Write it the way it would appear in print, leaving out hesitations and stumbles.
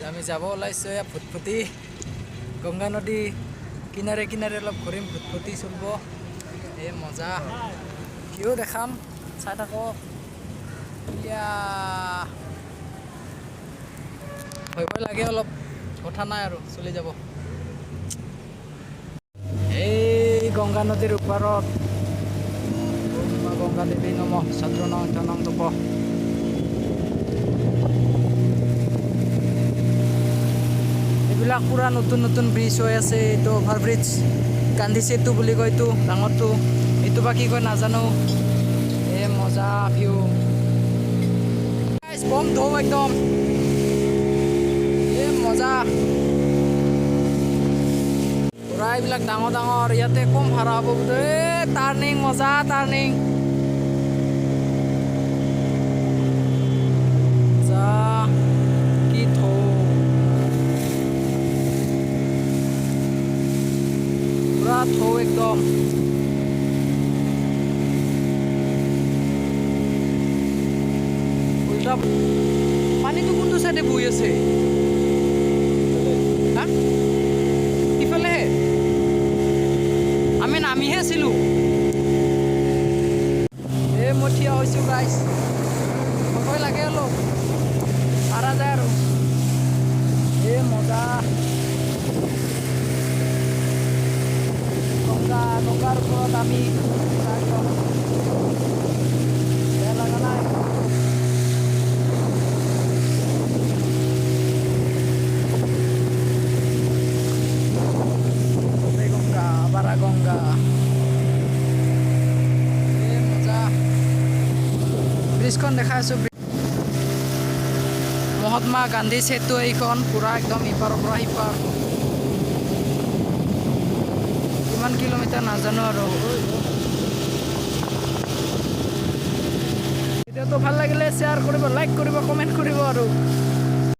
আমি যাব ওলাইছোঁ এয়া ফুটফুটি গংগা নদী কিনাৰে কিনাৰে অলপ ঘূৰিম ফুটফুটি চলিব এই মজা ভিউ দেখাম চাই থাকক ইয়া ভয় ভয় লাগে অলপ কথা নাই আৰু চলি যাব এই গংগা নদীৰ ওপৰত গংগা দেৱী নমঃ ছদ্ৰনং ধনং দপ এইবিলাক পুৰা নতুন নতুন ব্ৰিজ হৈ আছে এইটো অভাৰব্ৰিজ গান্ধী সেতু বুলি কয় এইটো ডাঙৰটো এইটো বা কি কয় নাজানো এই মজা ভিউ বম ধৌ একদম এই মজা পুৰা এইবিলাক ডাঙৰ ডাঙৰ ইয়াতে কম ভাড়া হ'ব বোধ টাৰ্ণিং মজা টাৰ্ণিং কি থৌ পুৰা থৌ একদম উল্টা পানীটো কোনটো চাইডে বৈ আছে ইফালে আমি নামিহে আছিলোঁ এই মই থিয় হৈছোঁ গাইছ ভয় লাগে অলপ পাৰা যায় আৰু এই মজা গংগাৰ ওপৰত আমি বেয়া লগা নাই গংগা বাৰা গংগা এই মজা ব্ৰিজখন দেখাই আছোঁ মহাত্মা গান্ধী সেতু এইখন পুৰা একদম ইপাৰৰ পৰা সিপাৰ কিমান কিলোমিটাৰ নাজানো আৰু ভিডিঅ'টো ভাল লাগিলে শ্বেয়াৰ কৰিব লাইক কৰিব কমেণ্ট কৰিব আৰু